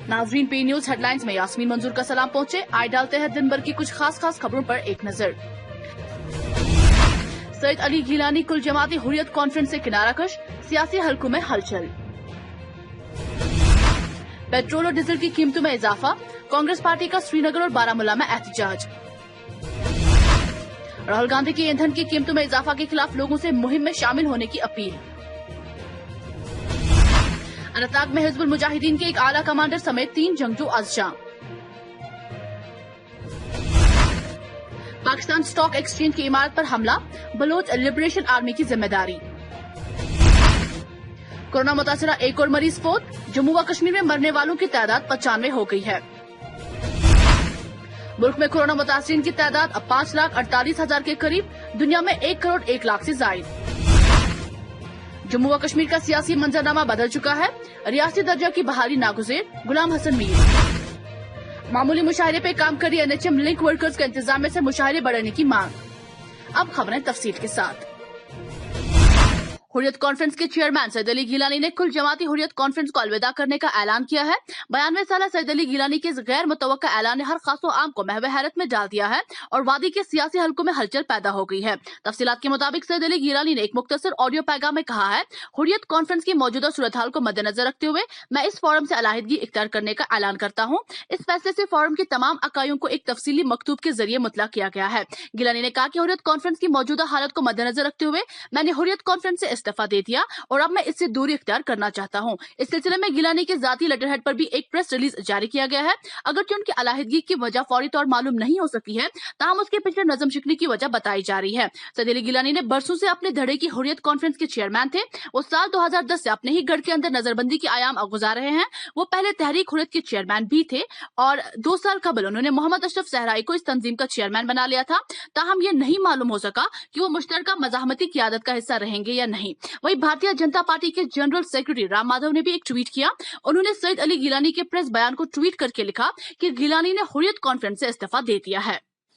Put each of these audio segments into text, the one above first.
नाजरीन, पे news headlines में यास्मीन मंजूर का सलाम पहुंचे। आए डालते हैं दिन भर की कुछ खास खबरों पर एक नजर। सैयद अली गिलानी कुल जमाती हुर्रियत कॉन्फ्रेंस से किनारा कश, सियासी हलकों में हलचल। पेट्रोल और डीजल की कीमतों में इजाफा, कांग्रेस पार्टी का श्रीनगर और बारामूला में एहतजाज। राहुल गांधी की ईंधन की कीमतों में इजाफा के खिलाफ लोगों से मुहिम में शामिल होने की अपील। अनंतनाग में हिजबुल मुजाहिदीन के एक आला कमांडर समेत 3 जंगजू अज़जां। पाकिस्तान स्टॉक एक्सचेंज की इमारत पर हमला, बलोच लिबरेशन आर्मी की जिम्मेदारी। कोरोना मुतासरा एक और मरीज फौत, जम्मू व कश्मीर में मरने वालों की तादाद 95 हो गई है। मुल्क में कोरोना मुतासरीन की तादाद अब 5,48,000 के करीब, दुनिया में 1 करोड़ 1 लाख से जायद। जम्मू व कश्मीर का सियासी मंजरनामा बदल चुका है, रियासती दर्जा की बहाली नागुज़ेर, गुलाम हसन मीर। मामूली मुशाहरे पे काम कर रही NHM लिंक वर्कर्स के इंतजामिया से मुशाहरे बढ़ाने की मांग। अब खबरें तफसील के साथ। हुर्रियत कॉन्फ्रेंस के चेयरमैन सैयद अली गिलानी ने कुल जमाती हुर्रियत कॉन्फ्रेंस को अलविदा करने का ऐलान किया है। 92 साला सैयद अली गिलानी के इस गैर मुतवक्का ऐलान ने हर खासो आम को महवे हैरत में डाल दिया है और वादी के सियासी हलकों में हलचल पैदा हो गई है। तफसीलात के मुताबिक सैयद अली गिलानी ने एक मुख्तसर ऑडियो पैगाम में कहा है, हुर्रियत कॉन्फ्रेंस की मौजूदा सूरत हाल को मद्देनजर रखते हुए मैं इस फोरम से अलहदगी इख्तियार करने का ऐलान करता हूँ। इस फैसले से फोरम के तमाम अकाइयों को एक तफसीली मकतूब के जरिए मुतला किया गया है। गिलानी ने कहा कि हुर्रियत कॉन्फ्रेंस की मौजूदा हालत को मद्देनजर रखते हुए मैंने हुर्रियत कॉन्फ्रेंस से इस्तीफा दे दिया और अब मैं इससे दूरी इख्तियार करना चाहता हूं। इस सिलसिले में गिलानी के जाती लेटरहेड पर भी एक प्रेस रिलीज जारी किया गया है। अगरचे उनकी अलहदगी की वजह फौरी तौर मालूम नहीं हो सकी है, ताहम उसके पीछे नजम शिकनी की वजह बताई जा रही है। सैयद अली गिलानी ने बरसों से अपने धड़े की हुर्रियत कॉन्फ्रेंस के चेयरमैन थे। वो साल 2010 से अपने ही गढ़ के अंदर नजरबंदी के आयाम गुजार रहे हैं। वो पहले तहरीक हुर्रियत के चेयरमैन भी थे और 2 साल कबल उन्होंने मोहम्मद अशरफ सहराई को इस तंजीम का चेयरमैन बना लिया था। ताहम ये नहीं मालूम हो सका कि वो मुश्तरका मज़ाहमती क़ियादत का हिस्सा रहेंगे या नहीं। वही भारतीय जनता पार्टी के जनरल सेक्रेटरी राम माधव ने भी एक ट्वीट किया। उन्होंने सैयद अली गिलानी के प्रेस बयान को ट्वीट करके लिखा कि गिलानी ने हुर्रियत कॉन्फ्रेंस से इस्तीफा दे दिया है।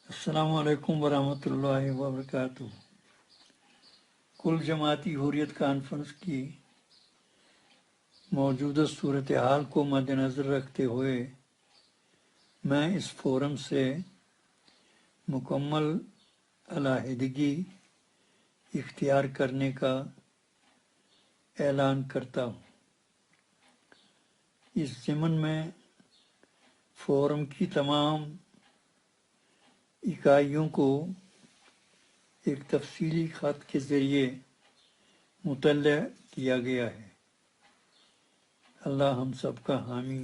अस्सलामु अलैकुम वरहमतुल्लाहि वबरकातुहू। कुल जमाती हुर्रियत कॉन्फ्रेंस की मौजूदा सूरत हाल को मद्देनजर रखते हुए मैं इस फोरम से मुकम्मल अलहदगी इख्तियार करने का ऐलान करता हूँ। इस ज़िमन में फोरम की तमाम इकाइयों को एक तफसीली ख़त के ज़रिए मुतल्ला किया गया है। अल्लाह हम सब का हामी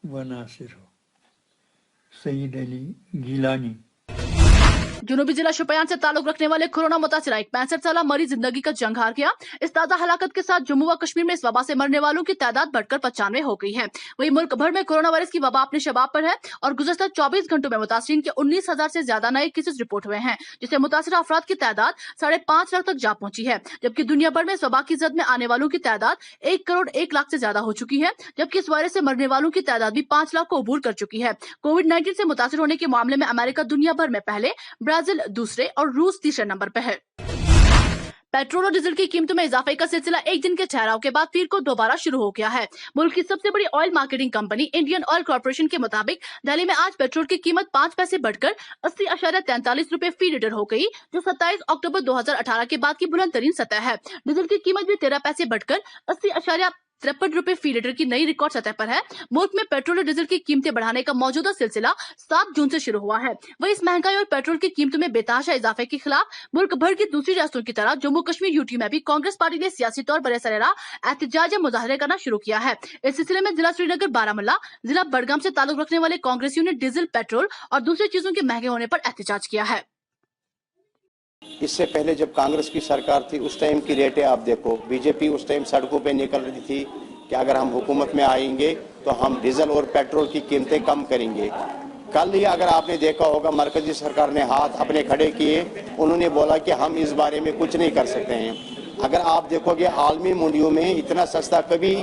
व नासिर हो। सैयद अली गिलानी। जुनूबी जिला शोपियान से ताल्लुक रखने वाले कोरोना मुतासिरा एक 65 साला मरीज जिंदगी का जंग हार गया। इस ताजा हलाकत के साथ जम्मू व कश्मीर में इस वबा से मरने वालों की तादाद बढ़कर 95 हो गई है। वही मुल्क भर में कोरोना वायरस की वबा अपने शबाब पर है और गुज़श्ता 24 घंटों में मुतासरीन के 19,000 से ज्यादा नए केसेस रिपोर्ट हुए हैं, जिससे मुतासिरा अफराद की तादाद 5.5 लाख तक जा पहुंची है। जबकि दुनिया भर में इस वबा की जद में आने वालों की तादाद 1 करोड़ 1 लाख से ज्यादा हो चुकी है, जबकि इस वायरस से मरने वालों की तादाद भी 5 लाख को अबूर कर चुकी है। कोविड-19 से मुतासिर होने के मामले में अमेरिका दुनिया भर में पहले, ब्राजील दूसरे और रूस तीसरे नंबर पर है। पेट्रोल और डीजल की कीमतों में इजाफे का सिलसिला एक दिन के ठहराव के बाद फिर को दोबारा शुरू हो गया है। मुल्क की सबसे बड़ी oil marketing company Indian oil corporation के मुताबिक दिल्ली में आज पेट्रोल की कीमत 5 पैसे बढ़कर 80.43 रुपए फी लीटर हो गई, जो 27 अक्टूबर 2018 के बाद की बुलंद तरीन सतह है। डीजल की कीमत भी 13 पैसे बढ़कर 80.53 रुपए फी लीटर की नई रिकॉर्ड सतह पर है। मुल्क में पेट्रोल और डीजल की कीमतें बढ़ाने का मौजूदा सिलसिला 7 जून से शुरू हुआ है। वही इस महंगाई और पेट्रोल की कीमतों में बेतहाशा इजाफे के खिलाफ मुल्क भर की दूसरी रियासतों की तरह जम्मू कश्मीर यूटी में भी कांग्रेस पार्टी ने सियासी तौर पर बरसरेरा एहतजाज मुजाहरे करना शुरू किया है। इस सिलसिले में जिला श्रीनगर, बारामूला, जिला बडगाम से ताल्लुक रखने वाले कांग्रेसियों ने डीजल, पेट्रोल और दूसरी चीजों के महंगे होने पर एहतजाज किया है। इससे पहले जब कांग्रेस की सरकार थी उस टाइम की रेटें आप देखो, बीजेपी उस टाइम सड़कों पे निकल रही थी कि अगर हम हुकूमत में आएंगे तो हम डीजल और पेट्रोल की कीमतें कम करेंगे। कल ही अगर आपने देखा होगा मरकजी सरकार ने हाथ अपने खड़े किए, उन्होंने बोला कि हम इस बारे में कुछ नहीं कर सकते हैं। अगर आप देखोगे आलमी मंडियों में इतना सस्ता कभी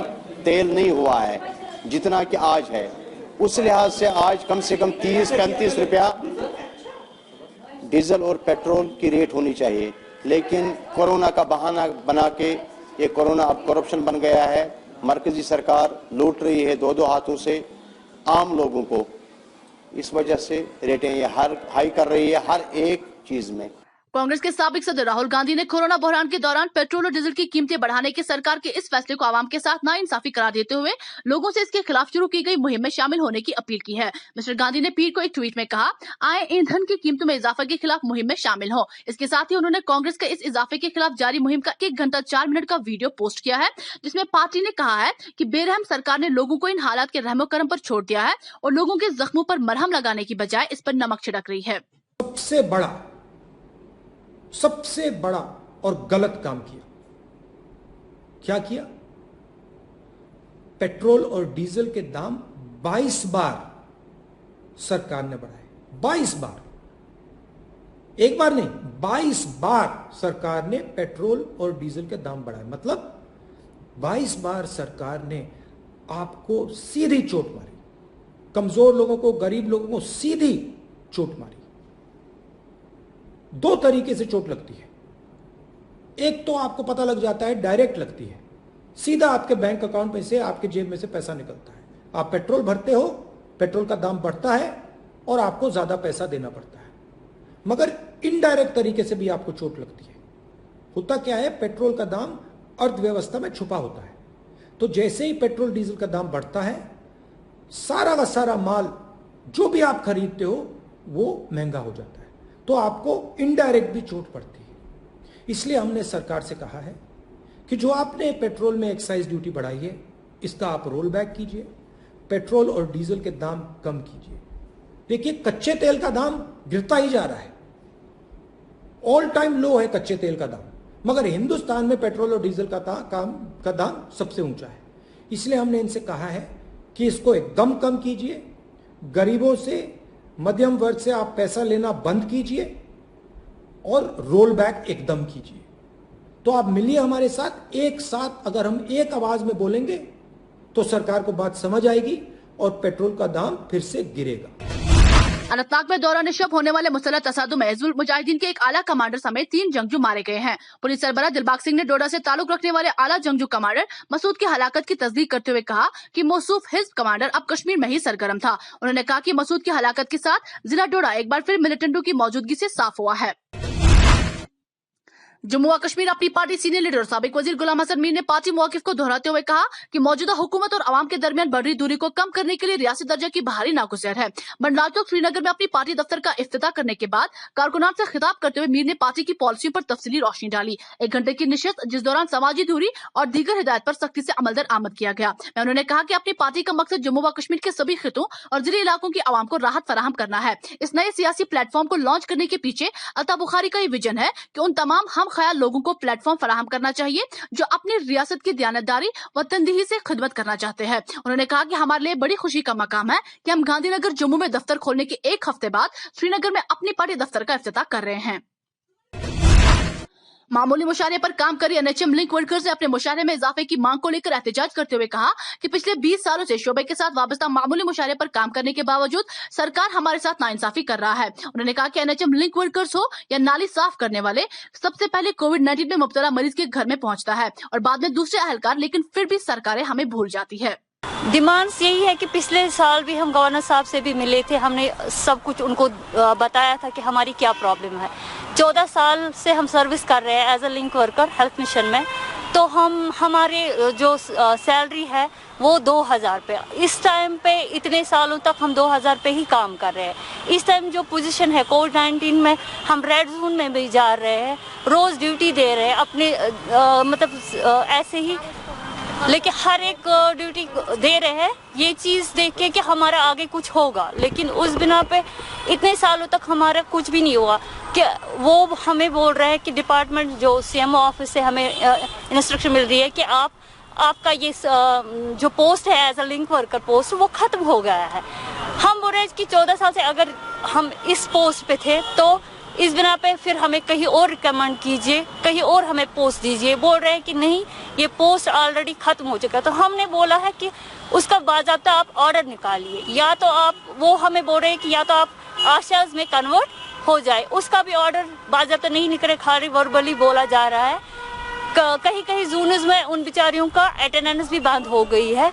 तेल नहीं हुआ है जितना कि आज है। उस लिहाज से आज कम से कम 30-35 रुपया डीजल और पेट्रोल की रेट होनी चाहिए, लेकिन कोरोना का बहाना बना के ये कोरोना अब करप्शन बन गया है मरकजी सरकार लूट रही है दो हाथों से आम लोगों को, इस वजह से रेटें ये हर हाई कर रही है हर एक चीज में। कांग्रेस के साबिक सदर राहुल गांधी ने कोरोना बहरान के दौरान पेट्रोल और डीजल की कीमतें बढ़ाने की सरकार के इस फैसले को आवाम के साथ नाइंसाफी करार देते हुए लोगों से इसके खिलाफ शुरू की गई मुहिम में शामिल होने की अपील की है। मिस्टर गांधी ने पीर को एक ट्वीट में कहा, आए ईंधन की कीमतों में इजाफे के खिलाफ मुहिम में शामिल हो। इसके साथ ही उन्होंने कांग्रेस के इस इजाफे के खिलाफ जारी मुहिम का 1 घंटा 4 मिनट का वीडियो पोस्ट किया है, जिसमें पार्टी ने कहा है कि बेरहम सरकार ने लोगों को इन हालात के रहमो करम पर छोड़ दिया है और लोगों के जख्मों पर मरहम लगाने की बजाय इस पर नमक छिड़क रही है। सबसे बड़ा और गलत काम किया। क्या किया? पेट्रोल और डीजल के दाम 22 बार सरकार ने बढ़ाए। 22 बार, एक बार नहीं, 22 बार सरकार ने पेट्रोल और डीजल के दाम बढ़ाए। मतलब 22 बार सरकार ने आपको सीधी चोट मारी, कमजोर लोगों को, गरीब लोगों को सीधी चोट मारी। 2 तरीके से चोट लगती है। एक तो आपको पता लग जाता है, डायरेक्ट लगती है, सीधा आपके बैंक अकाउंट में से, आपके जेब में से पैसा निकलता है। आप पेट्रोल भरते हो, पेट्रोल का दाम बढ़ता है और आपको ज्यादा पैसा देना पड़ता है। मगर इनडायरेक्ट तरीके से भी आपको चोट लगती है। होता क्या है, पेट्रोल का दाम अर्थव्यवस्था में छुपा होता है। तो जैसे ही पेट्रोल डीजल का दाम बढ़ता है, सारा का सारा माल जो भी आप खरीदते हो वो महंगा हो जाता है, तो आपको इनडायरेक्ट भी चोट पड़ती है। इसलिए हमने सरकार से कहा है कि जो आपने पेट्रोल में एक्साइज ड्यूटी बढ़ाई है, इसका आप रोल बैक कीजिए, पेट्रोल और डीजल के दाम कम कीजिए। देखिए, कच्चे तेल का दाम गिरता ही जा रहा है, ऑल टाइम लो है कच्चे तेल का दाम, मगर हिंदुस्तान में पेट्रोल और डीजल का दाम सबसे ऊंचा है। इसलिए हमने इनसे कहा है कि इसको एकदम कम कीजिए, गरीबों से, मध्यम वर्ग से आप पैसा लेना बंद कीजिए और रोल बैक एकदम कीजिए। तो आप मिलिए हमारे साथ, एक साथ अगर हम एक आवाज में बोलेंगे तो सरकार को बात समझ आएगी और पेट्रोल का दाम फिर से गिरेगा। अनंतनाग में दौरान शब होने वाले मुसल्लह तसादुम में हिजबुल मुजाहिदीन के एक आला कमांडर समेत 3 जंगजू मारे गए हैं। पुलिस सरबराह दिलबाग सिंह ने डोडा से ताल्लुक रखने वाले आला जंगजू कमांडर मसूद की हलाकत की तस्दीक करते हुए कहा कि मौसूफ हिजब कमांडर अब कश्मीर में ही सरगर्म था। उन्होंने कहा कि मसूद की हलाकत के साथ जिला डोडा एक बार फिर मिलिटेंटों की मौजूदगी से साफ हुआ है। जम्मू व कश्मीर अपनी पार्टी सीनियर लीडर साबिक वजीर गुलाम हसन मीर ने पार्टी मौकिफ को दोहराते हुए कहा कि मौजूदा हुकूमत और अवाम के दरमियान बढ़ रही दूरी को कम करने के लिए रियासती दर्जे की भारी नागुज़ैर है। मंडलाल चौक श्रीनगर में अपनी पार्टी दफ्तर का इफ्तिताह करने के बाद कारकुनान से खिताब करते हुए मीर ने पार्टी की पॉलिसियों पर तफसीली रोशनी डाली। 1 घंटे की नशिस्त, जिस दौरान समाजी दूरी और दीगर हिदायत पर सख्ती से अमल दरामद किया गया। उन्होंने कहा कि अपनी पार्टी का मकसद जम्मू व कश्मीर के सभी खितों और जिले इलाकों की आवाम को राहत फराहम करना है। इस नए सियासी प्लेटफॉर्म को लॉन्च करने के पीछे अता बुखारी का ये विजन है कि उन तमाम हम ख्याल लोगों को प्लेटफॉर्म फराहम करना चाहिए जो अपनी रियासत की दयानतदारी व तंदीही से खिदमत करना चाहते हैं। उन्होंने कहा कि हमारे लिए बड़ी खुशी का मकाम है कि हम गांधीनगर जम्मू में दफ्तर खोलने के 1 हफ्ते बाद श्रीनगर में अपनी पार्टी दफ्तर का इफ्तिताह कर रहे हैं। मामूली मुशाहरे पर काम कर रही एनएचएम लिंक वर्कर्स ने अपने मुशाहरे में इजाफे की मांग को लेकर एहतजाज करते हुए कहा कि पिछले 20 सालों से शोबे के साथ वाबस्ता मामूली मुशाहरे पर काम करने के बावजूद सरकार हमारे साथ नाइंसाफी कर रहा है। उन्होंने कहा कि एनएचएम लिंक वर्कर्स हो या नाली साफ करने वाले, सबसे पहले कोविड-19 में मुब्तला मरीज के घर में पहुंचता है और बाद में दूसरे अहलकार, लेकिन फिर भी सरकारें हमें भूल जाती है। डिमांड्स यही है कि पिछले साल भी हम गवर्नर साहब से भी मिले थे, हमने सब कुछ उनको बताया था कि हमारी क्या प्रॉब्लम है। 14 साल से हम सर्विस कर रहे हैं as a link worker health mission में, तो हमारे जो सैलरी है वो 2000 पे, इस टाइम पे इतने सालों तक हम 2000 पे ही काम कर रहे हैं। इस टाइम जो पोजीशन है कोविड-19 में, हम रेड जोन में भी जा रहे हैं, रोज ड्यूटी दे रहे हैं अपने मतलब ऐसे ही, लेकिन हर एक ड्यूटी दे रहे हैं ये चीज़ देख के कि हमारा आगे कुछ होगा, लेकिन उस बिना पे इतने सालों तक हमारा कुछ भी नहीं हुआ। कि वो हमें बोल रहे हैं कि डिपार्टमेंट जो सीएमओ ऑफिस से हमें इंस्ट्रक्शन मिल रही है कि आपका ये जो पोस्ट है as a link worker post वो ख़त्म हो गया है। हम बोल रहे हैं कि 14 साल से अगर हम इस पोस्ट पे थे तो इस बिना पे फिर हमें कहीं और रिकमेंड कीजिए, कहीं और हमें पोस्ट दीजिए। बोल रहे हैं कि नहीं, ये पोस्ट ऑलरेडी खत्म हो चुका है। तो हमने बोला है कि उसका बाज़ाब्ता आप ऑर्डर निकालिए, या तो आप, वो हमें बोल रहे हैं कि या तो आप आशाज में कन्वर्ट हो जाए, उसका भी ऑर्डर बाज़ाब्ता नहीं निकले, खाली वर्बली बोला जा रहा है। कहीं कहीं जून्स में उन बेचारियों का अटेंडेंस भी बंद हो गई है।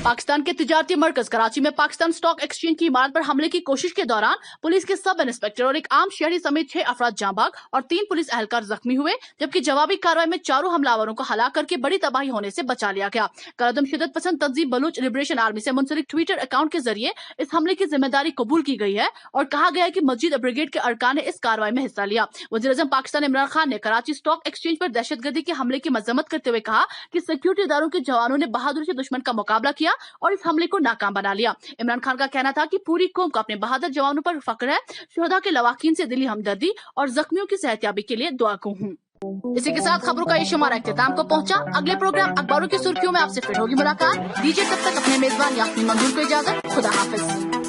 पाकिस्तान के तिजारती मरकज कराची में पाकिस्तान स्टॉक एक्सचेंज की इमारत पर हमले की कोशिश के दौरान पुलिस के सब इंस्पेक्टर और एक आम शहरी समेत 6 अफराद जाँ भाग और 3 पुलिस एहलकार जख्मी हुए, जबकि जवाबी कार्रवाई में 4 हमलावरों को हलाक करके बड़ी तबाही होने से बचा लिया गया। कलअदम शिद्दत पसंद तंजीम बलूच लिबरेशन आर्मी से मुंसलिक ट्विटर अकाउंट के जरिए इस हमले की जिम्मेदारी कबूल की गई है और कहा गया है कि मस्जिद ब्रिगेड के अरकान ने इस कार्रवाई में हिस्सा लिया। वज़ीर-ए-आज़म पाकिस्तान इमरान खान ने कराची स्टॉक एक्सचेंज पर दहशतगर्दी के हमले की मजम्मत करते हुए कहा कि सिक्योरिटी इदारों के जवानों ने बहादुरी से दुश्मन का मुकाबला किया और इस हमले को नाकाम बना लिया। इमरान खान का कहना था कि पूरी कौम को अपने बहादुर जवानों पर फख्र है। शुहदा के लवाकीन से दिली हमदर्दी और जख्मियों की सेहतयाबी के लिए दुआ गो हूँ। इसी के साथ खबरों का ये शुमारा इख्तिताम को पहुंचा। अगले प्रोग्राम अखबारों की सुर्खियों में आपसे फिर होगी मुलाकात। दीजिए तब तक अपने मेजबान यास्मीन मंजूर को इजाजत। खुदा हाफिज।